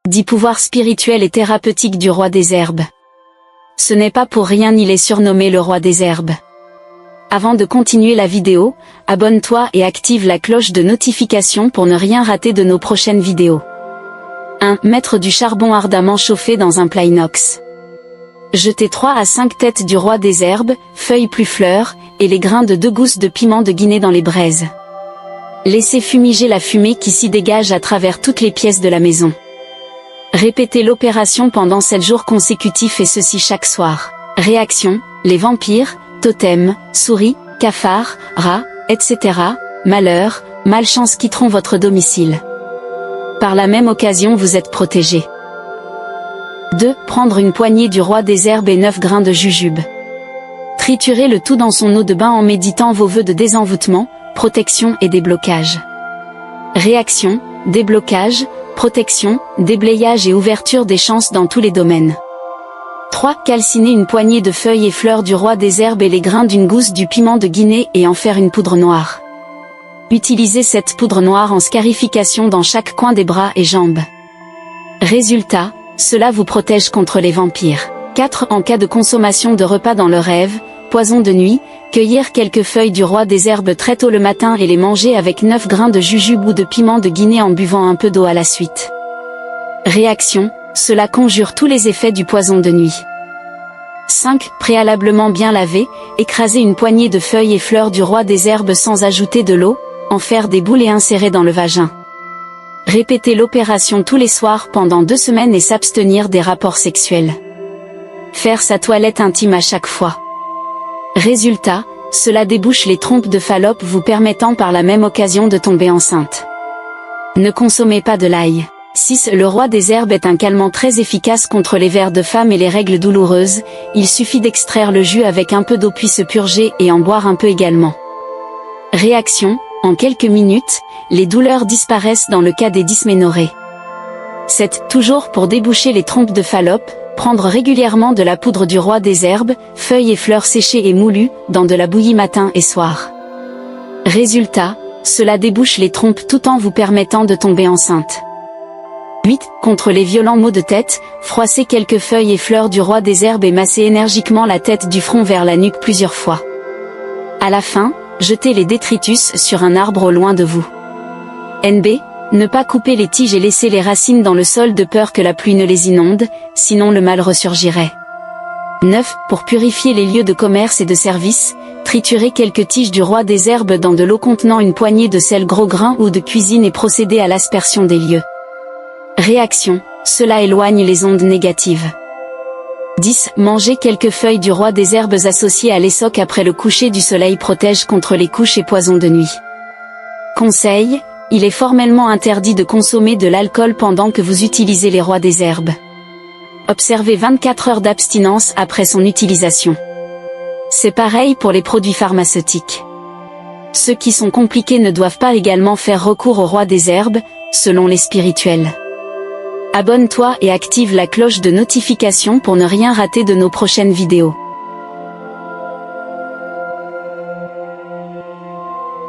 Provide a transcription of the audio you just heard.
10 pouvoirs spirituels et thérapeutiques du roi des herbes. Ce n'est pas pour rien il est surnommé le roi des herbes. Avant de continuer la vidéo, abonne-toi et active la cloche de notification pour ne rien rater de nos prochaines vidéos. 1. Mettre du charbon ardemment chauffé dans un plat inox. Jetez 3 à 5 têtes du roi des herbes, feuilles plus fleurs, et les grains de 2 gousses de piment de Guinée dans les braises. Laissez fumiger la fumée qui s'y dégage à travers toutes les pièces de la maison. Répétez l'opération pendant 7 jours consécutifs et ceci chaque soir. Réaction, les vampires, totems, souris, cafards, rats, etc., malheur, malchance quitteront votre domicile. Par la même occasion vous êtes protégé. 2. Prendre une poignée du roi des herbes et 9 grains de jujube. Triturez le tout dans son eau de bain en méditant vos vœux de désenvoûtement, protection et déblocage. Réaction, déblocage, protection, déblayage et ouverture des chances dans tous les domaines. 3. Calciner une poignée de feuilles et fleurs du roi des herbes et les grains d'une gousse du piment de Guinée et en faire une poudre noire. Utilisez cette poudre noire en scarification dans chaque coin des bras et jambes. Résultat, cela vous protège contre les vampires. 4. En cas de consommation de repas dans le rêve, poison de nuit, cueillir quelques feuilles du roi des herbes très tôt le matin et les manger avec 9 grains de jujube ou de piment de Guinée en buvant un peu d'eau à la suite. Réaction, cela conjure tous les effets du poison de nuit. 5. Préalablement bien laver, écraser une poignée de feuilles et fleurs du roi des herbes sans ajouter de l'eau, en faire des boules et insérer dans le vagin. Répétez l'opération tous les soirs pendant 2 semaines et s'abstenir des rapports sexuels. Faire sa toilette intime à chaque fois. Résultat, cela débouche les trompes de Fallope vous permettant par la même occasion de tomber enceinte. Ne consommez pas de l'ail. 6. Le roi des herbes est un calmant très efficace contre les vers de femme et les règles douloureuses, il suffit d'extraire le jus avec un peu d'eau puis se purger et en boire un peu également. Réaction, en quelques minutes, les douleurs disparaissent dans le cas des dysménorrhées. 7. Toujours pour déboucher les trompes de Fallope, prendre régulièrement de la poudre du roi des herbes, feuilles et fleurs séchées et moulues, dans de la bouillie matin et soir. Résultat, cela débouche les trompes tout en vous permettant de tomber enceinte. 8. Contre les violents maux de tête, froissez quelques feuilles et fleurs du roi des herbes et massez énergiquement la tête du front vers la nuque plusieurs fois. À la fin, jetez les détritus sur un arbre au loin de vous. NB. Ne pas couper les tiges et laisser les racines dans le sol de peur que la pluie ne les inonde, sinon le mal ressurgirait. 9. Pour purifier les lieux de commerce et de service, triturez quelques tiges du roi des herbes dans de l'eau contenant une poignée de sel gros grain ou de cuisine et procédez à l'aspersion des lieux. Réaction, cela éloigne les ondes négatives. 10. Manger quelques feuilles du roi des herbes associées à l'essoc après le coucher du soleil protège contre les couches et poisons de nuit. Conseil, il est formellement interdit de consommer de l'alcool pendant que vous utilisez les rois des herbes. Observez 24 heures d'abstinence après son utilisation. C'est pareil pour les produits pharmaceutiques. Ceux qui sont compliqués ne doivent pas également faire recours au roi des herbes, selon les spirituels. Abonne-toi et active la cloche de notification pour ne rien rater de nos prochaines vidéos.